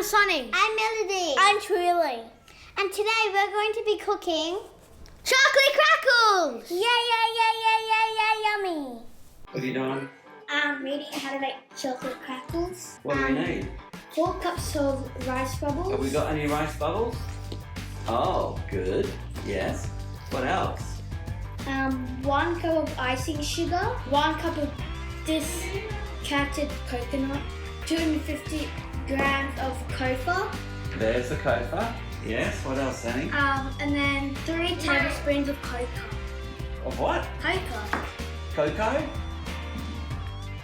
Sonny. I'm Melody. I'm Truly. And today we're going to be cooking Chocolate Crackles! yummy. What are you doing? Reading how to make chocolate crackles. What do we need? 4 cups of rice bubbles. Have we got any rice bubbles? Oh, good. Yes. What else? 1 cup of icing sugar, 1 cup of discarded coconut, 250 grams of cocoa, There's the cocoa. Yes. What else, Danny? and then 3 tablespoons of cocoa. Of what? Cocoa. Cocoa?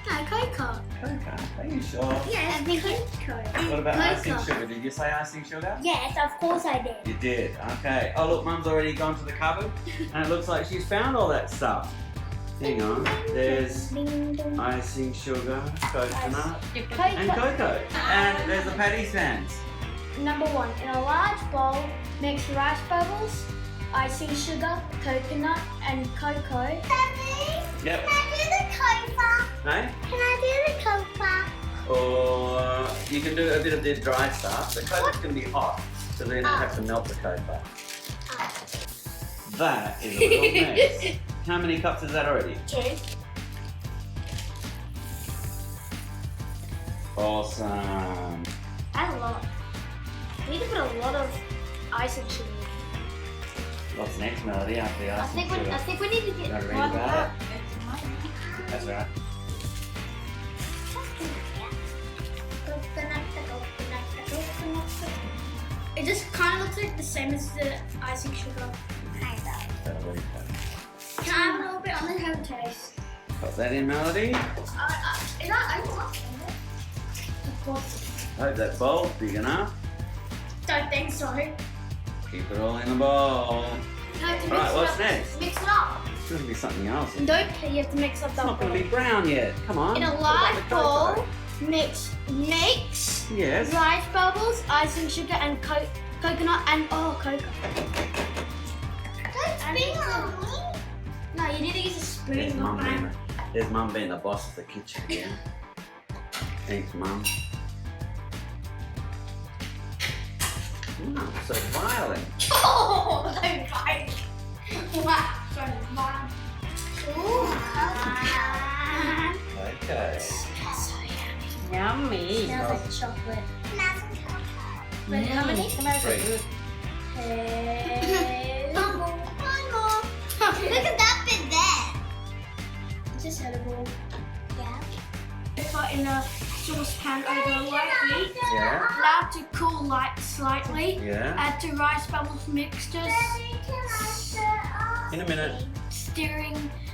No, cocoa. Cocoa. Are you sure? Yes, cocoa. What about icing Cocoa. sugar? Did you say icing sugar? Yes, of course I did. You did. Okay. Oh, look, Mum's already gone to the cupboard, and it looks like she's found all that stuff. Hang on. There's Ding dong. icing sugar, coconut, and Cocoa. cocoa. And there's the patty pans. Number 1, in a large bowl, mix rice bubbles, icing sugar, coconut, and cocoa. Daddy, Yep. can I do the cocoa? Hey? Can I do the cocoa? Or you can do a bit of the dry stuff. The cocoa's going to be hot, so then you have to melt the cocoa. That is a little mess. How many cups is that already? 2. Awesome. That's a lot. We need to put a lot of icing sugar. What's next, Melody, after the I icing think sugar? we need to get You wanna read one about cup. That's right. It just kind of looks like the same as the icing sugar. That'll really cut. Can I have a little bit? I'm gonna have a taste. Pop that in, Melody. Is that open? Of course. Hope that bowl's big enough. Don't think so. Keep it all in the bowl. You have to mix Right, it what's up. next? Mix it up. It's going to be something else. And don't you have to mix up It's that not going to bowl. be brown yet. Come on. In a Put it on large the cocoa. bowl, mix Yes. rice bubbles, icing sugar, and coconut and cocoa. Don't spin on me. No, you need to use a spoon. There's Mum being the boss of the kitchen again. Thanks, Mum. So violent. Oh, don't bite. Wow, sorry, Mom. Ooh, Okay. so yummy. Yummy. Smells like chocolate. Smells like chocolate. Wait, how many? Great. One more. Look at that bit there. It's just edible. Yeah. Put in a saucepan over light heat. Yeah. Allow to cool slightly. Yeah. Add to rice bubbles mixtures. In a minute.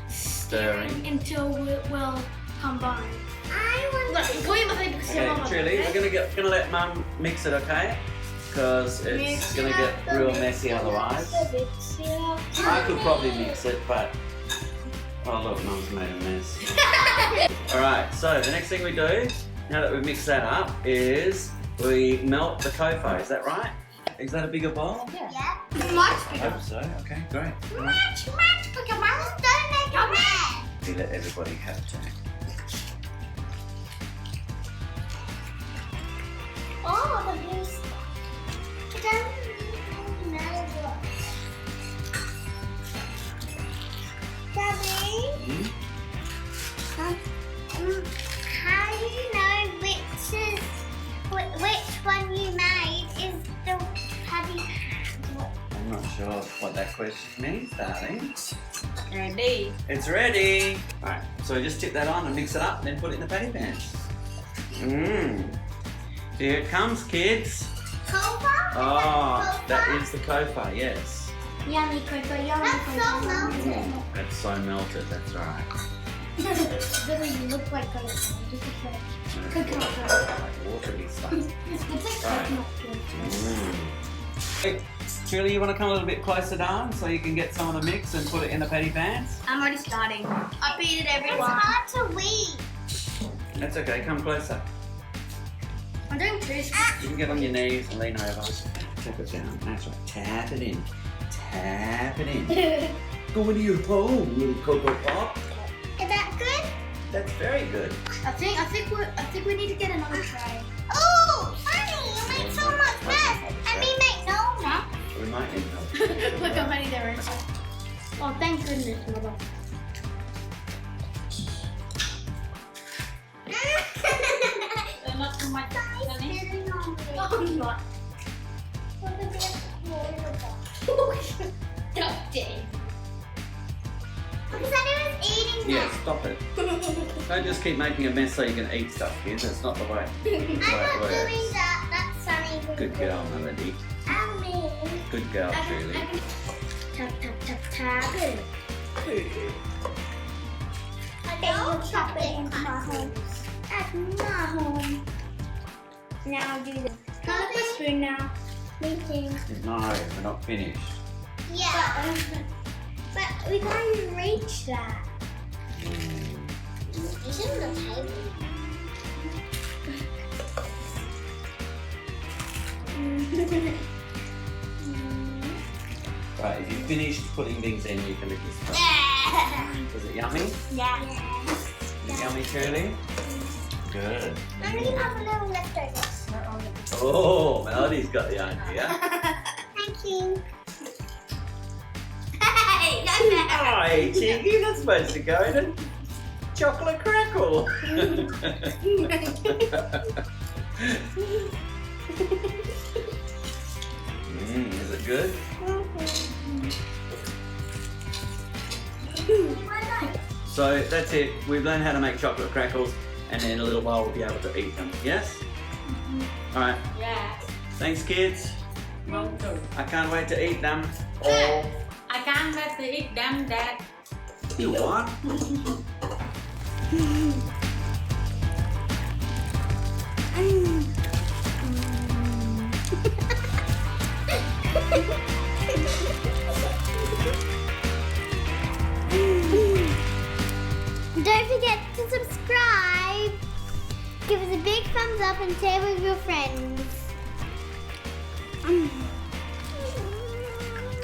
Stirring until it will combine. Look, go in my thing because Okay, Trilly, we're gonna let Mum mix it, okay? Because it's gonna get real messy otherwise. I could probably mix it, but oh look, Mum's made a mess. All right, so the next thing we do, now that we've mixed that up, is we melt the cocoa. Is that right? Is that a bigger bowl? Yeah. Much I bigger. hope so. Okay, great. Much bigger. Mom, don't make a mess. We let everybody have a turn. Oh, the blue stuff. It doesn't really matter what. Daddy, how do you know which one you made is the patty? I'm not sure what that question means, darling. Ready. It's ready. All right, so just tip that on and mix it up, and then put it in the patty pan. Here it comes, kids. Cocoa? Oh, that is the cocoa, yes. Yummy cocoa, yummy cocoa. That's so melted. That's so melted, that's right. It doesn't look like coconut. It just looks like coconut. Like watery stuff. It's like coconut. Hey, Shirley, you want to come a little bit closer down so you can get some of the mix and put it in the patty pans? I'm already starting. I beat it, It's everyone. hard to weed. That's okay, come closer. I'm doing two. You can get on your knees and lean over. Tap it down. That's right. Tap it in. Tap it in. Go into your hole, little Cocoa Pop. Is that good? That's very good. I think we need to get another tray. Oh, honey, you made And we make no more. We might need them. Look how many there is. Oh, thank goodness, Mother. Not too much. No, I'm not. Stop it. Because I was eating Yeah, that. stop it. Don't just keep making a mess so you can eat stuff, kids. That's not the way. I'm not doing that. That's Sunny. Good girl, Melody. And me. Good girl, Julie. Tap, tap, tap, tap. Good. I don't chocolate in my home. At my home. Now do this. Can I have a spoon now? Me too. No, we're not finished. Yeah. But we can't even reach that. It's in the table. Right, if you've finished putting things in, you can lick this stuff. Was it yummy? Yeah. Is it yummy, Julie? Good. I'm going to have a little leftovers. Oh, Melody's got the idea. Thank you. Hey, cheeky, you're not supposed to go to Chocolate Crackle. Is it good? So that's it. We've learned how to make chocolate crackles, and in a little while we'll be able to eat them. Yes? All right. Yeah. Thanks, kids. Welcome. I can't wait to eat them all. I can't wait to eat them, Dad. You what? Don't forget to subscribe. Give us a big thumbs up and share with your friends.